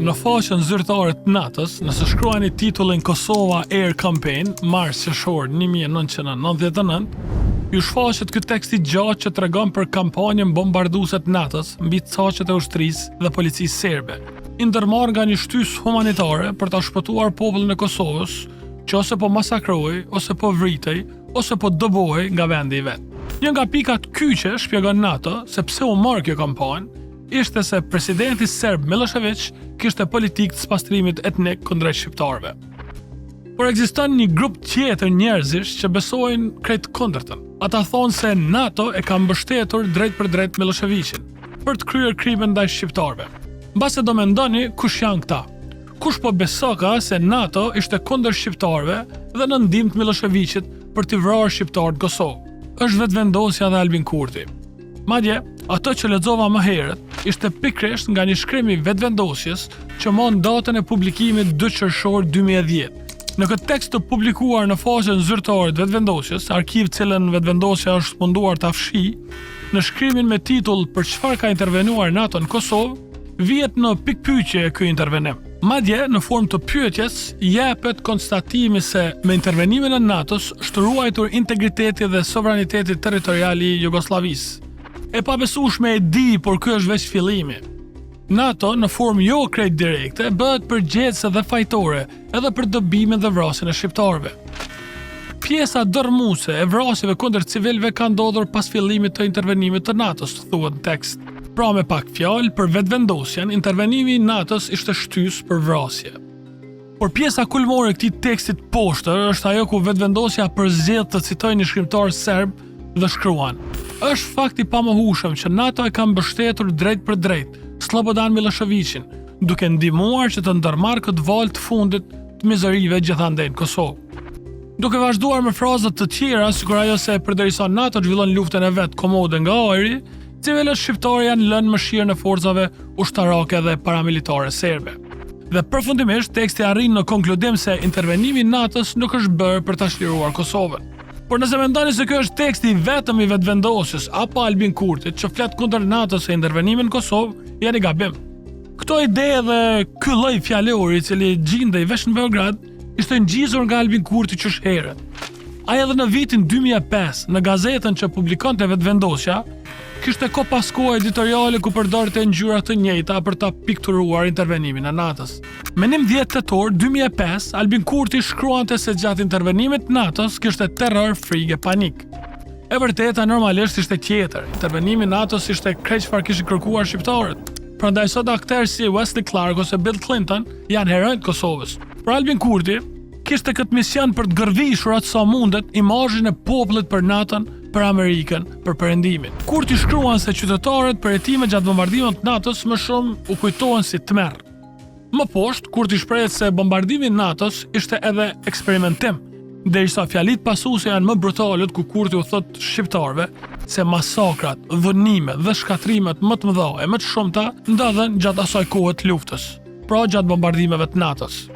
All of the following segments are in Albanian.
Në faqen zyrtare të NATO-s, nëse shkruani titullin Kosova Air Campaign, mars qershor 1999, ju shfaqet ky tekst i gjatë që tregon për kampanjën bombarduese të NATO-s mbi caqet e ushtrisë dhe policisë serbe, i ndërmarrë nga një shtysë humanitare për ta shpëtuar popullin e Kosovës, që ose po masakrohej, ose po vritej, ose po dëbohej nga vendi i vet. Një nga pikat kyçe shpjegon NATO se pse u mor kjo kampanjë, ishte se presidenti serb Milošević kishte politikë të spastrimit etnik kundrejt shqiptarëve. Por ekziston një grup tjetër njerëzish që besojnë krejt kundërtën. Ata thonë se NATO e ka mbështetur drejt për drejt Miloševićin për të kryer krime ndaj shqiptarëve. Mbase do mendoni kush janë këta? Kush po beso ka se NATO ishte kundër shqiptarëve dhe në ndihmë të Miloševićit për t'i vrarë shqiptarët në Kosovë? Është vetvendosja dhe Albin Kurti. Madje, ato që lexova më herët ishte pikërisht nga një shkrim i vetvendosjes që mon datën e publikimit 2 qershor 2010. Në këtë tekst të publikuar në faqen zyrtare të vetvendosjes, arkiv cilën vetvendosja është munduar ta fshijë, në shkrimin me titull Për çfarë ka intervenuar NATO në Kosovë, vihet në pikpyetje ky intervenim. Madje, në formë të pyetjes, jepet konstatimi se me intervenimin e NATO-s është ruajtur integriteti dhe sovraniteti territorial i Jugosllavisë. E pabesueshme e di, por ky është veç fillimi. NATO, në formë jo krejt direkte, bëhet përgjegjëse dhe fajtore edhe për dëbimin dhe vrasjen e shqiptarëve. Pjesa dërmuese e vrasjeve kundër civilëve ka ndodhur pas fillimit të intervenimit të NATO-s, thuhet në tekst. Pra me pak fjalë, për vetvendosjen, intervenimi i NATO-s ishte shtys për vrasje. Por pjesa kulmore e këtij tekstit poshtër është ajo ku vetvendosja përzgjedh të citojë një shkrimtar serb dhe shkruan: "Është fakt i pamohueshëm që NATO e ka mbështetur drejt për drejt Slobodan Miloševićin, duke ndihmuar që të ndërmarrë këtë valë të fundit të mizerive gjithandej në Kosovë." Duke vazhduar me fraza të tjera, sikur ajo se përderisa NATO zhvillon luftën e vet komode nga ajri, civilët shqiptarë janë lënë mëshirën e forcave ushtarake dhe paramilitare serbe. Dhe përfundimisht, teksti arrin në konkludim se intervenimi i NATO-s nuk është bërë për ta çliruar Kosovën. Por nëse mendoni se ky është teksti vetëm i vetvendosjes apo Albin Kurtit që flet kundër NATO-s e intervenimit në Kosovë, jeni gabim. Këto ide dhe ky lloj fjalori i cili gjindej veç në Beograd ishte ngjizur nga Albin Kurti qysh-herët. Ai edhe në vitin 2005, në gazetën që publikonte vetvendosja, kishte ko pas kohë editoriale ku përdorte ngjyra të njëjta për ta pikturuar intervenimin e NATO-s. Me 11 tetor 2005, Albin Kurti shkruante se gjatë intervenimit të NATO-s kishte terror, frikë, panik. E vërteta normalisht ishte tjetër. Intervenimi i NATO-s ishte krejt çfarë kishin kërkuar shqiptarët. Prandaj sot aktorë si Wesley Clark ose Bill Clinton janë heronjtë Kosovës. Por Albin Kurti kishte këtë mision për të gërvishur atë sa mundet imazhin e popullit për NATO-n, për Amerikën, për perëndimin. Kurti shkruan se qytetarët për hetime gjatë bombardimit të NATO-s më shumë u kujtohen si tmerr. Më poshtë, Kurti shprehet se bombardimi i NATO-s ishte edhe eksperimentim, derisa fjalitë pasuese janë më brutalet ku Kurti u thot shqiptarëve se masakrat, dhënimet dhe shkatrimet më të mëdha e më të shumta ndodhen gjatë asaj kohe të luftës, pra gjatë bombardimeve të NATO-s.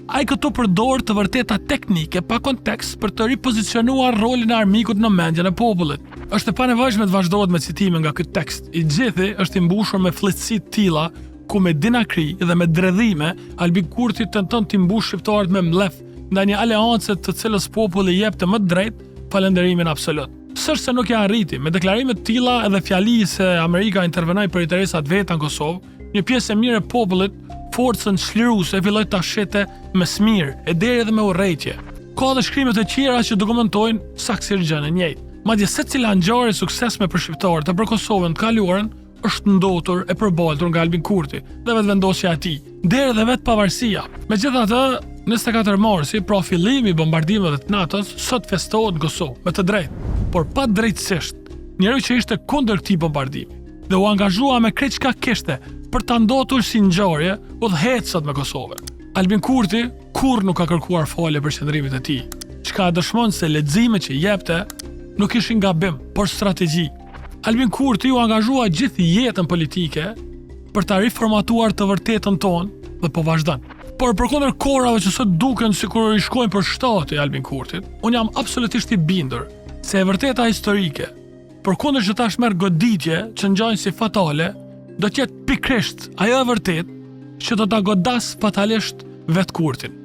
Ai këtu përdor të vërteta teknike pa kontekst për të ripozicionuar rolin e armikut në mendjen e popullit. Është e panevojshme të vazhdohet me citime nga ky tekst. I gjithi është i mbushur me fllëtësi të tilla ku me dinakri dhe me dredhime Albin Kurti tenton të mbush shqiptarët me mlef ndaj një aleance të cilës populli jepte më drejt falënderimin absolut. S'është se nuk ja arriti, me deklarime të tilla edhe fjali se Amerika intervenoi për interesat veta në Kosovë, një pjesë e mirë e popullit forcën çliruese filloi ta shete me smir, e deri edhe me urrëtie. Ka dhe shkrime të tjera që dokumentojnë saktësisht gjën e njëjtë. Madje secila ngjarje suksesme për shqiptarët e për Kosovën të kaluarën është ndotur e përbaltur nga Albin Kurti dhe vetvendosja e tij, deri edhe vetë pavarësia. Megjithatë, 24 marsi, pra fillimi i bombardimeve të NATO-s, sot festohet në Kosovë me të drejtë, por pa drejtësisht. Njeriu që ishte kundër këtij bombardimi dhe u angazhua me krejt çka kishte për ta ndotur si ngjarje udhëhet sot me Kosovën. Albin Kurti kurrë nuk ka kërkuar falje për qëndrimit e tij, çka dëshmon se leximet që jepte nuk ishin gabim, por strategji. Albin Kurti u angazhua gjithë jetën politike për ta riformatuar të vërtetën tonë dhe po vazhdon. Por përkundër korave që sot duken sikur i shkojnë për shtati Albin Kurtit, unë jam absolutisht i bindur se e vërteta historike, përkundër që tash merr goditje që ngjajnë si fatale, do të jetë pikërisht ajo e vërtet që do ta godas fatalisht vetë Kurtin.